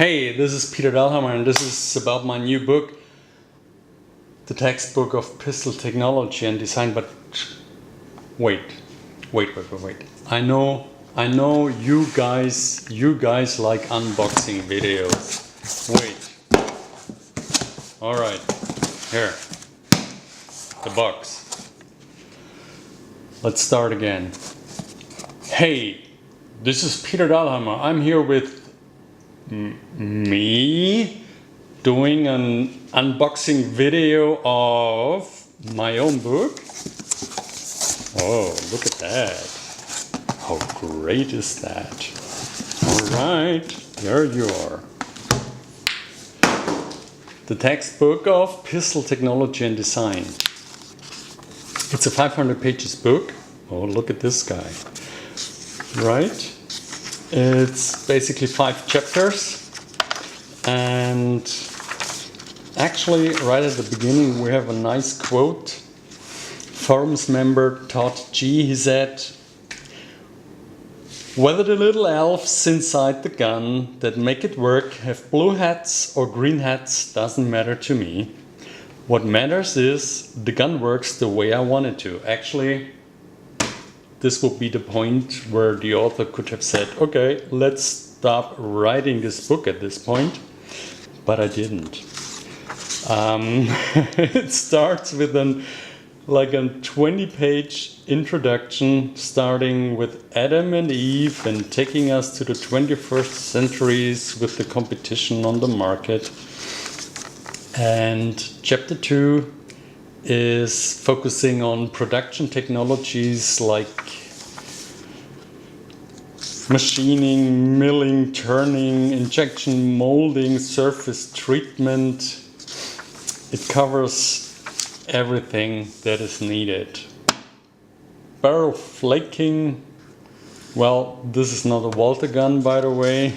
Hey, this is Peter Dallhammer and this is about my new book, the textbook of pistol technology and design. But wait. I know you guys like unboxing videos. Wait. All right, here, the box. Let's start again. Hey, this is Peter Dallhammer. I'm here with me doing an unboxing video of my own book. Oh, look at that. How great is that? All right, there you are. The textbook of pistol technology and design. It's a 500 pages book. Oh, look at this guy. Right? It's basically 5 chapters, and actually right at the beginning we have a nice quote. Forums member Todd G, he said, "Whether the little elves inside the gun that make it work have blue hats or green hats doesn't matter to me. What matters is the gun works the way I want it to." Actually, this would be the point where the author could have said, okay, let's stop writing this book at this point, but I didn't. It starts with a 20-page introduction, starting with Adam and Eve and taking us to the 21st centuries with the competition on the market. And chapter 2 is focusing on production technologies like machining, milling, turning, injection molding, surface treatment. It covers everything that is needed. Barrel flaking. Well, this is not a Walter gun, by the way.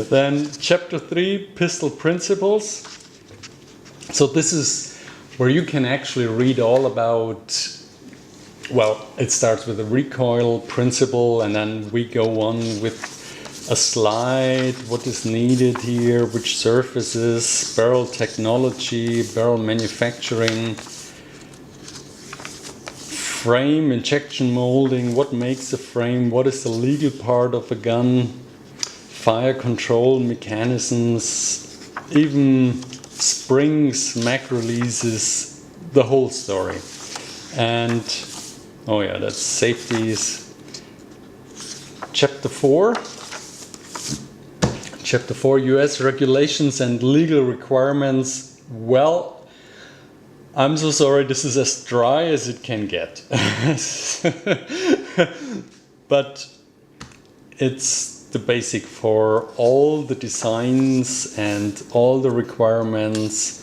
Then chapter 3, pistol principles. So this is where you can actually read all about, well, it starts with a recoil principle and then we go on with a slide, what is needed here, which surfaces, barrel technology, barrel manufacturing, frame, injection molding, what makes a frame, what is the legal part of a gun, fire control mechanisms, even springs, mag releases, the whole story. And oh yeah, that's safeties. Chapter 4, US regulations and legal requirements. Well, I'm so sorry, this is as dry as it can get. But it's the basic for all the designs and all the requirements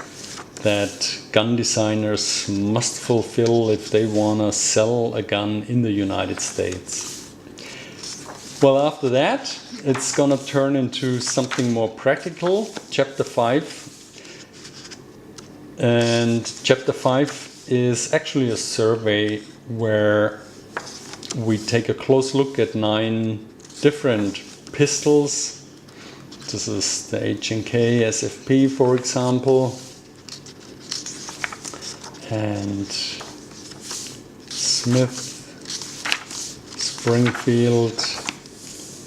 that gun designers must fulfill if they want to sell a gun in the United States. Well, after that, it's gonna turn into something more practical, chapter 5. And chapter 5 is actually a survey where we take a close look at 9 different pistols. This is the H&K SFP, for example, and Smith, Springfield,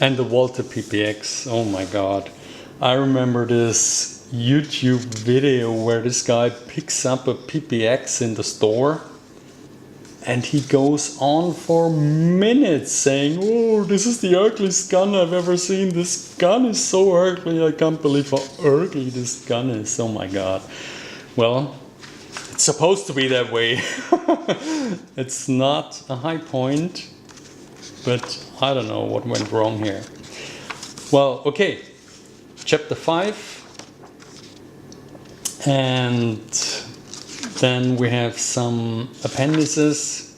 and the Walter PPX. Oh my god, I remember this YouTube video where this guy picks up a PPX in the store and he goes on for minutes saying, "Oh, this is the ugliest gun I've ever seen. This gun is so ugly. I can't believe how ugly this gun is. Oh my god." Well, it's supposed to be that way. It's not a high point, but I don't know what went wrong here. Well, okay, chapter 5. And then we have some appendices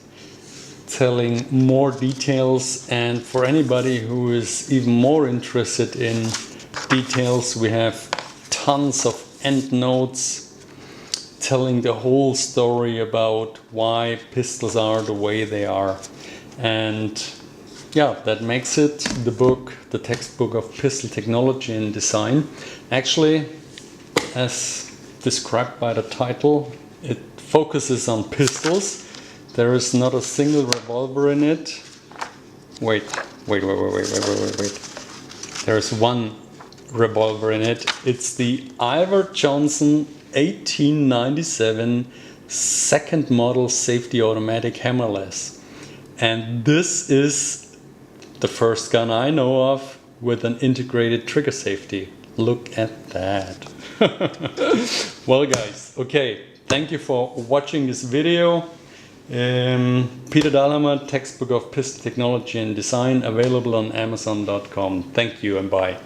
telling more details, and for anybody who is even more interested in details, we have tons of endnotes telling the whole story about why pistols are the way they are. And yeah, that makes it the book, the textbook of pistol technology and design. Actually, as described by the title, it focuses on pistols. There is not a single revolver in it. Wait. There is one revolver in it. It's the Ivor Johnson 1897 second model safety automatic hammerless. And this is the first gun I know of with an integrated trigger safety. Look at that. Well guys, okay, thank you for watching this video. Peter Dallhammer, Textbook of Pistol Technology and Design, available on Amazon.com. Thank you and bye.